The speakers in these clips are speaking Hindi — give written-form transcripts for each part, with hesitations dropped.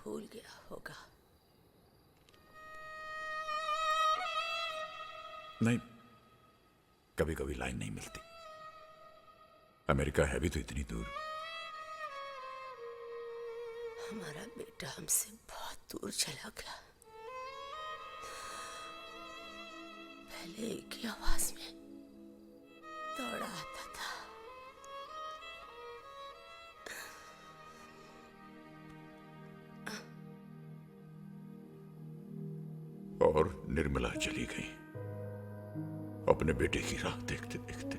भूल गया होगा। नहीं, कभी कभी लाइन नहीं मिलती। अमेरिका है भी तो इतनी दूर। हमारा बेटा हमसे बहुत दूर चला गया। पहले एक ही आवाज में दौड़ा आता था। और निर्मला चली गई अपने बेटे की राह देखते देखते।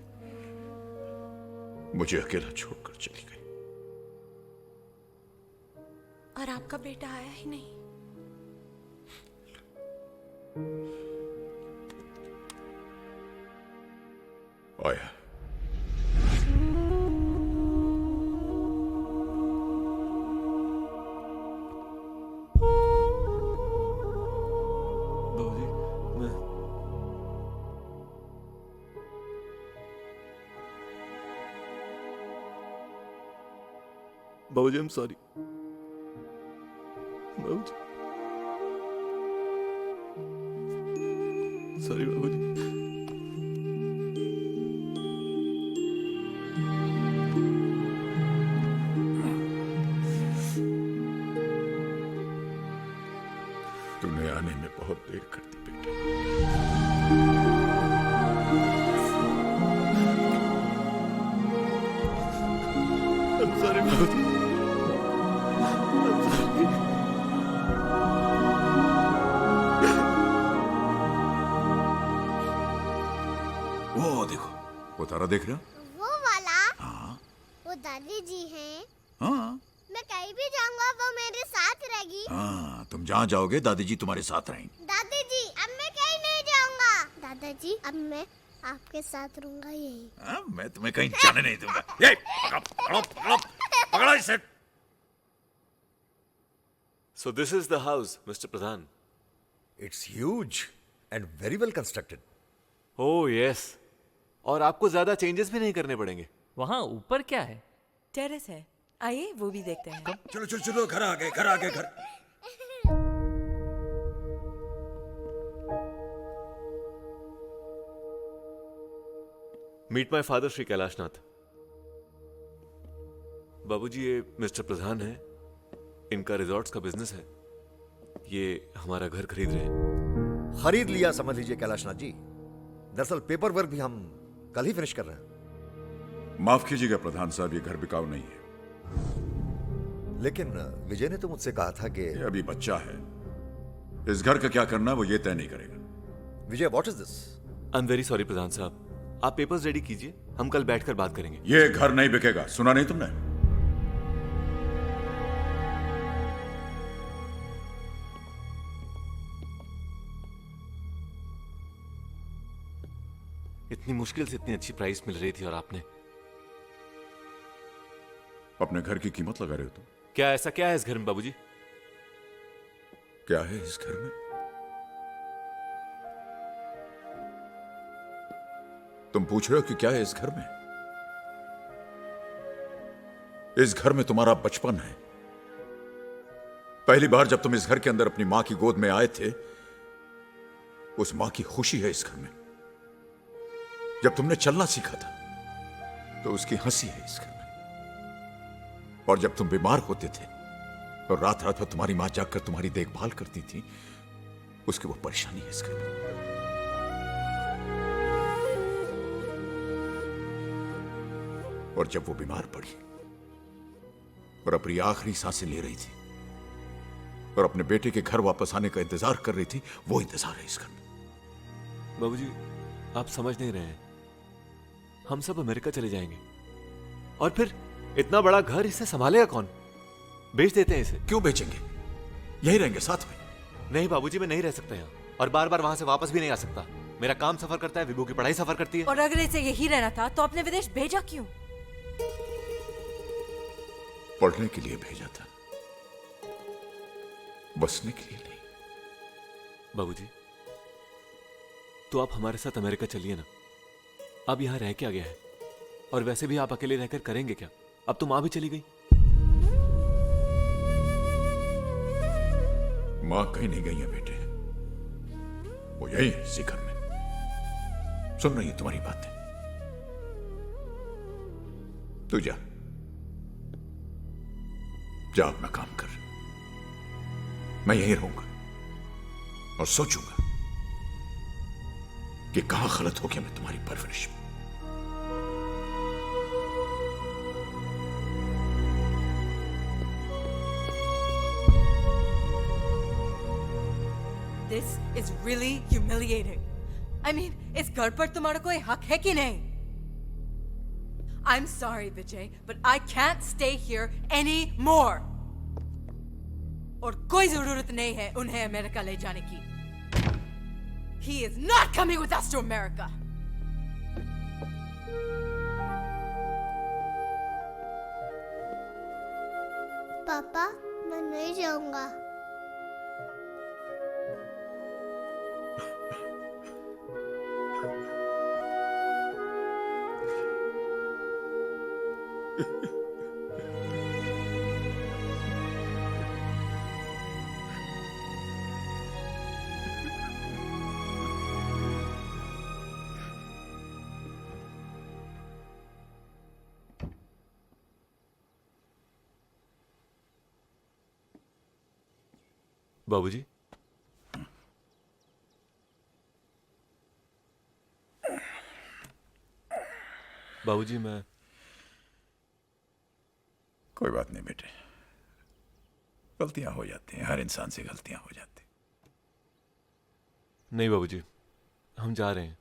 मुझे अकेला छोड़कर चली गई। और आपका बेटा आया ही नहीं। आया। बाबूजी, मैं बाबूजी, आई एम सॉरी। बाबूजी, सॉरी बाबूजी। तूने आने में बहुत देर कर दी बेटे। I'm sorry बाबूजी। I'm sorry। वो देखो, वो तारा देख रहे हो? वो वाला? हाँ वो दादी जी हैं। हाँ मैं कहीं भी जाऊंगा वो मेरे साथ रहेगी। हाँ, तुम जहाँ जाओगे दादी जी तुम्हारे साथ रहेंगी। दादी जी अब मैं कहीं नहीं जाऊंगा। दादाजी अब मैं आपके साथ रहूंगा यहीं। हाँ, मैं तुम्हें कहीं जाने नहीं दूंगा। ये पकड़ो पकड़ो पकड़ो पकड़ो इसे। So this is the house, Mr. Pradhan. It's huge and very well constructed. Oh yes. और आपको ज्यादा चेंजेस भी नहीं करने पड़ेंगे। वहाँ ऊपर क्या है? टेरेस है, आइए वो भी देखते हैं। चलो चलो चलो, घर आ गए, घर आ गए, घर। Meet my father Shri Kailashnath. बाबूजी, ये मिस्टर प्रधान है। इनका रिजॉर्ट्स का बिजनेस है। ये हमारा घर खरीद रहे हैं। खरीद लिया समझ लीजिए कैलाशनाथ जी। दरअसल पेपर वर्क भी हम कल ही फिनिश कर रहे हैं। माफ कीजिएगा प्रधान साहब, ये घर बिकाऊ नहीं है। लेकिन विजय ने तो मुझसे कहा था कि ये अभी बच्चा है। इस घर का क्या करना वो ये तय नहीं करेगा। Vijay, what is this? I am very sorry प्रधान साहब। आप पेपर्स रेडी कीजिए, हम कल बैठकर बात करेंगे। ये घर नहीं बिकेगा, सुना नहीं तुमने? इतनी मुश्किल से इतनी अच्छी प्राइस मिल रही थी और आपने। अपने घर की कीमत लगा रहे हो तुम। क्या ऐसा क्या है इस घर में बाबूजी? क्या है इस घर में? तुम पूछ रहे हो कि क्या है इस घर में? इस घर में तुम्हारा बचपन है। पहली बार जब तुम इस घर के अंदर अपनी मां की गोद में आए थे, उस मां की खुशी है इस घर में। जब तुमने चलना सीखा था तो उसकी हंसी है इस घर में। और जब तुम बीमार होते थे और रात रात भर तुम्हारी मां जागकर तुम्हारी देखभाल करती थी, उसकी वो परेशानी है इस घर में। और जब वो बीमार पड़ी और अपनी आखिरी सांसें ले रही थी और अपने बेटे के घर वापस आने का इंतजार कर रही थी, वो इंतजार है इस घर में। बाबूजी, आप समझ नहीं रहे हैं। हम सब अमेरिका चले जाएंगे और फिर इतना बड़ा घर, इसे संभालेगा कौन? बेच देते हैं इसे। क्यों बेचेंगे? यही रहेंगे साथ में। नहीं बाबूजी, मैं नहीं रह सकता यहाँ और बार बार वहां से वापस भी नहीं आ सकता। मेरा काम सफर करता है, विभू की पढ़ाई सफर करती है। और अगर इसे यही रहना था तो आपने विदेश भेजा क्यों? पढ़ने के लिए भेजा था, बसने के लिए नहीं। बाबूजी, तो आप हमारे साथ अमेरिका चलिए ना। अब यहां रह क्या गया है? और वैसे भी आप अकेले रहकर करेंगे क्या? अब तो मां भी चली गई। मां कहीं नहीं गई है बेटे, वो यही है इसी घर में, सुन रही है तुम्हारी बातें। तू जा जा अपना काम कर, मैं यहीं रहूंगा और सोचूंगा कि कहां गलत हो गया मैं तुम्हारी परवरिश में। This is really humiliating. I mean, इस घर पर तुम्हारा कोई हक है कि नहीं? I'm sorry, Vijay, but I can't stay here anymore. और कोई जरूरत नहीं है उन्हें अमेरिका ले जाने की. He is not coming with us to America. पापा, मैं नहीं जाऊंगा। बाबूजी, बाबूजी मैं कोई बात नहीं बेटे, गलतियां हो जाती हैं, हर इंसान से गलतियां हो जाती हैं। नहीं बाबूजी, हम जा रहे हैं।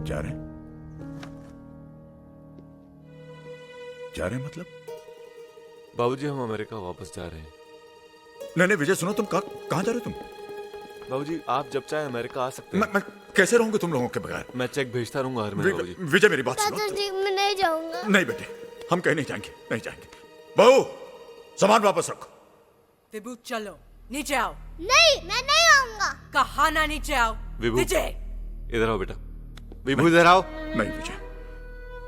जा रहे हैं? जा रहे हैं मतलब? बाबूजी हम अमेरिका वापस जा रहे हैं। नहीं विजय सुनो, तुम कहां जा रहे हो तुम? बाबूजी आप जब चाहे अमेरिका आ सकते हैं। मैं कैसे रहूंगा तुम लोगों के बगैर? मैं चेक भेजता रहूंगा हर महीने बाबूजी। विजय मेरी बात सुनो। दादाजी, मैं नहीं जाऊंगा। नहीं बेटे, हम कहीं नहीं जाएंगे, नहीं जाएंगे। बहू, सामान वापस रखो। विभू चलो, नीचे आओ। नहीं, मैं नहीं आऊंगा। कहा ना नीचे आओ। विभू, विजय इधर आओ बेटा। विभू इधर आओ। नहीं विजय,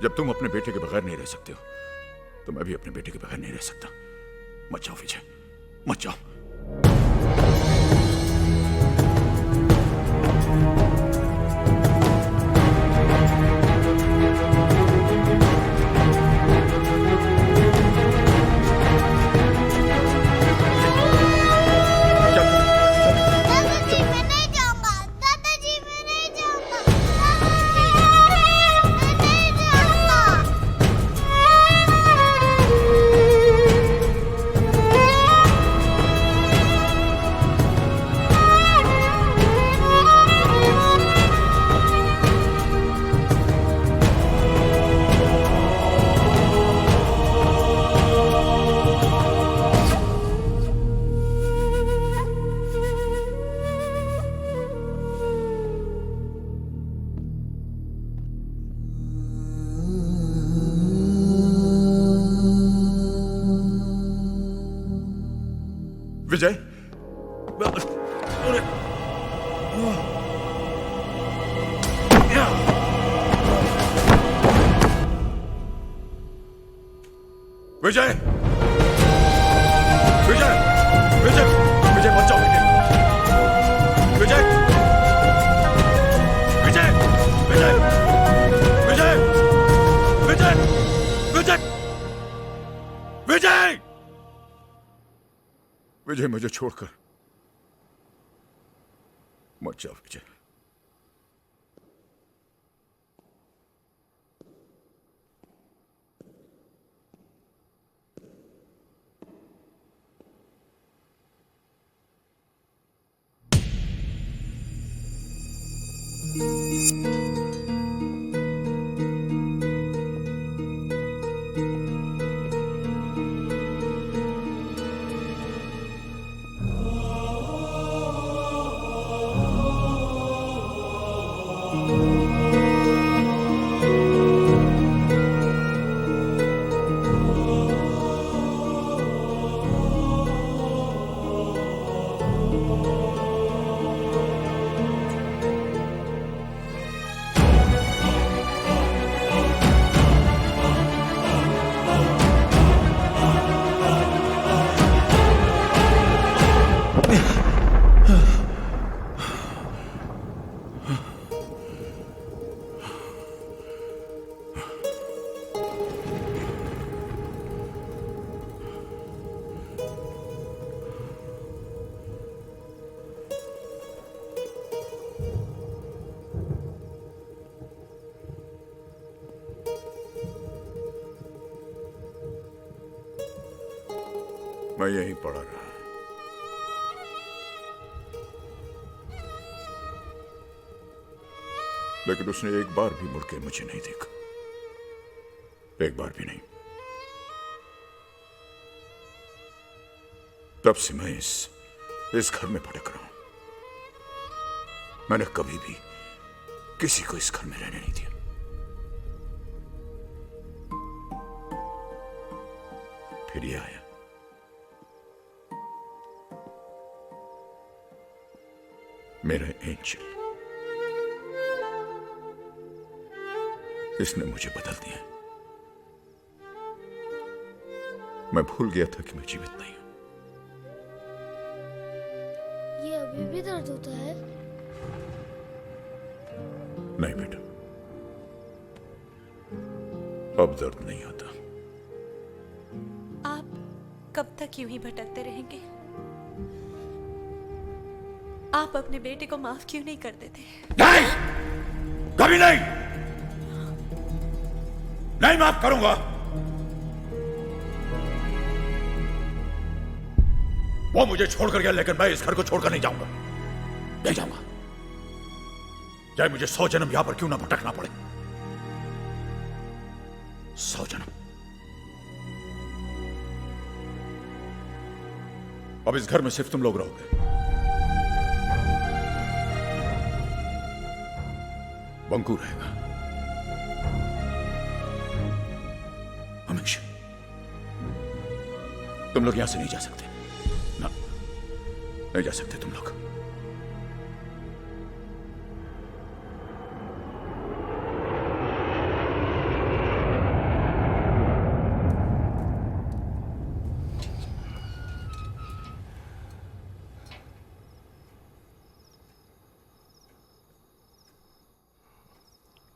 जब तुम अपने बेटे के बगैर नहीं रह सकते हो तो मैं भी अपने बेटे के बगैर नहीं रह सकता। मत जाओ विजय, मत जाओ। दादाजी, मैं नहीं जाऊंगा। दादाजी, मैं नहीं जाऊंगा। दादाजी, मैं नहीं जाऊंगा। विजय, विजय, विजय, विजय, विजय मत जाओ बेटे। विजय, विजय, विजय, विजय, विजय, विजय, विजय, विजय मुझे छोड़कर मत जाओ विजय। मैं यहीं पड़ा रहा। लेकिन उसने एक बार भी मुड़ के मुझे नहीं देखा, एक बार भी नहीं। तब से मैं इस घर में भटक रहा हूं। मैंने कभी भी किसी को इस घर में रहने नहीं दिया। फिर ये आया। मेरा एंजल, इसने मुझे बदल दिया। मैं भूल गया था कि मैं जीवित नहीं हूं। ये अभी भी दर्द होता है? नहीं बेटा, अब दर्द नहीं होता। आप कब तक यूं ही भटकते रहेंगे? आप अपने बेटे को माफ क्यों नहीं कर देते? नहीं, कभी नहीं, नहीं माफ करूंगा। वो मुझे छोड़कर गया, लेकिन मैं इस घर को छोड़कर नहीं जाऊंगा, नहीं जाऊंगा। चाहे मुझे 100 जन्म यहां पर क्यों ना भटकना पड़े, 100 जन्म। अब इस घर में सिर्फ तुम लोग रहोगे। बंकू रहेगा हमेशा। तुम लोग यहां से नहीं जा सकते ना, नहीं जा सकते तुम लोग।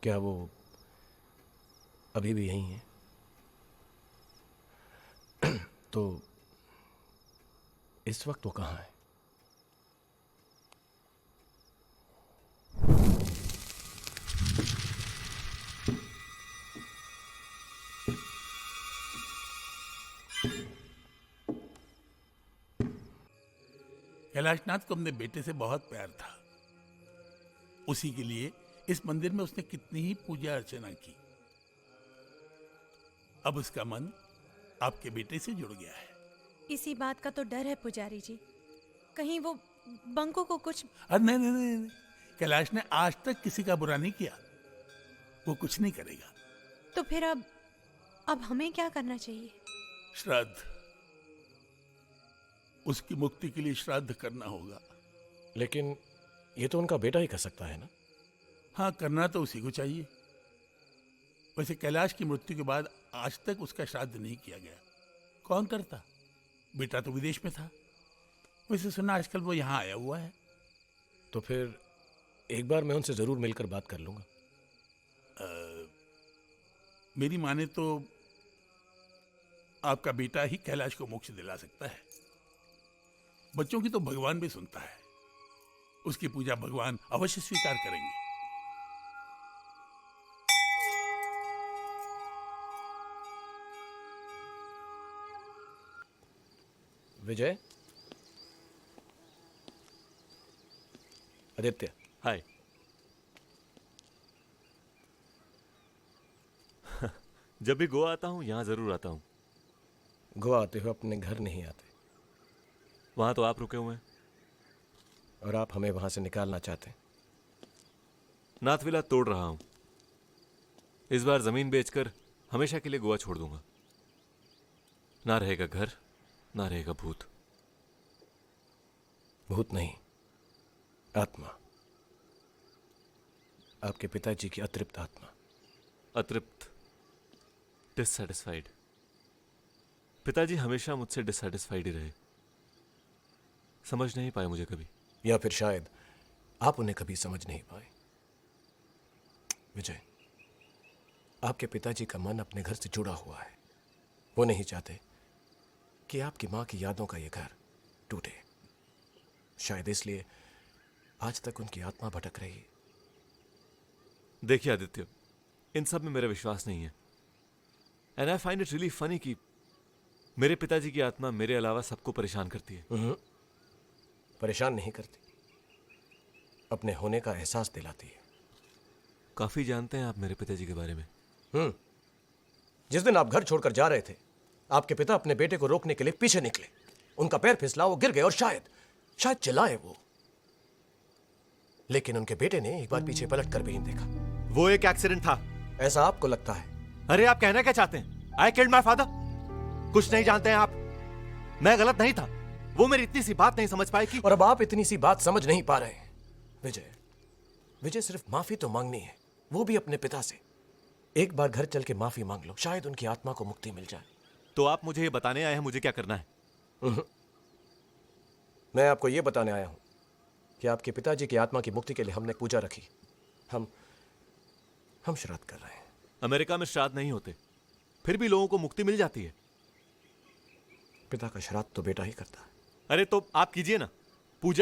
क्या वो अभी भी यहीं है? तो इस वक्त वो कहाँ है? कैलाशनाथ को अपने बेटे से बहुत प्यार था। उसी के लिए इस मंदिर में उसने कितनी ही पूजा अर्चना की। अब उसका मन आपके बेटे से जुड़ गया है। इसी बात का तो डर है पुजारी जी, कहीं वो बंको को कुछ। अरे नहीं नहीं नहीं नहीं, कैलाश ने आज तक किसी का बुरा नहीं किया, वो कुछ नहीं करेगा। तो फिर अब हमें क्या करना चाहिए? श्राद्ध, उसकी मुक्ति के लिए श्राद्ध करना होगा। लेकिन ये तो उनका बेटा ही कर सकता है ना? हाँ, करना तो उसी को चाहिए। वैसे कैलाश की मृत्यु के बाद आज तक उसका श्राद्ध नहीं किया गया। कौन करता? बेटा तो विदेश में था। वैसे सुना आजकल वो यहाँ आया हुआ है। तो फिर एक बार मैं उनसे जरूर मिलकर बात कर लूंगा। मेरी माने तो आपका बेटा ही कैलाश को मोक्ष दिला सकता है। बच्चों की तो भगवान भी सुनता है। उसकी पूजा भगवान अवश्य स्वीकार करेंगे। विजय, आदित्य, हाय। जब भी गोवा आता हूं यहां जरूर आता हूं। गोवा आते हुए अपने घर नहीं आते, वहां तो आप रुके हुए हैं। और आप हमें वहां से निकालना चाहते हैं। नाथविला तोड़ रहा हूं। इस बार जमीन बेचकर हमेशा के लिए गोवा छोड़ दूंगा। ना रहेगा घर, ना रहेगा भूत। भूत नहीं, आत्मा। आपके पिताजी की अतृप्त आत्मा। अतृप्त, डिससेटिस्फाइड। पिताजी हमेशा मुझसे डिससेटिस्फाइड ही रहे। समझ नहीं पाए मुझे कभी। या फिर शायद आप उन्हें कभी समझ नहीं पाए। विजय, आपके पिताजी का मन अपने घर से जुड़ा हुआ है। वो नहीं चाहते कि आपकी मां की यादों का ये घर टूटे। शायद इसलिए आज तक उनकी आत्मा भटक रही है। देखिए आदित्य, इन सब में मेरा विश्वास नहीं है। And I find it really funny कि मेरे पिताजी की आत्मा मेरे अलावा सबको परेशान करती है। परेशान नहीं करती, अपने होने का एहसास दिलाती है। काफी जानते हैं आप मेरे पिताजी के बारे में। जिस दिन आप घर छोड़कर जा रहे थे, आपके पिता अपने बेटे को रोकने के लिए पीछे निकले। उनका पैर फिसला, वो गिर गए और शायद चिल्लाए वो। लेकिन उनके बेटे ने एक बार पीछे पलट कर भी नहीं देखा। वो एक एक्सीडेंट था। ऐसा आपको लगता है? अरे आप कहना क्या चाहते हैं? I killed my father? कुछ नहीं जानते हैं आप। मैं गलत नहीं था, वो मेरी इतनी सी बात नहीं समझ पाए कि। और अब आप इतनी सी बात समझ नहीं पा रहे हैं। विजय सिर्फ माफी तो मांगनी है, वो भी अपने पिता से। एक बार घर चल के माफी मांग लो, शायद उनकी आत्मा को मुक्ति मिल जाए। तो आप मुझे ये बताने आए हैं मुझे क्या करना है? मैं आपको ये बताने आया हूं कि आपके पिताजी की आत्मा की मुक्ति के लिए हमने पूजा रखी। हम श्राद्ध कर रहे हैं। अमेरिका में श्राद्ध नहीं होते, फिर भी लोगों को मुक्ति मिल जाती है। पिता का श्राद्ध तो बेटा ही करता है। अरे तो आप कीजिए ना।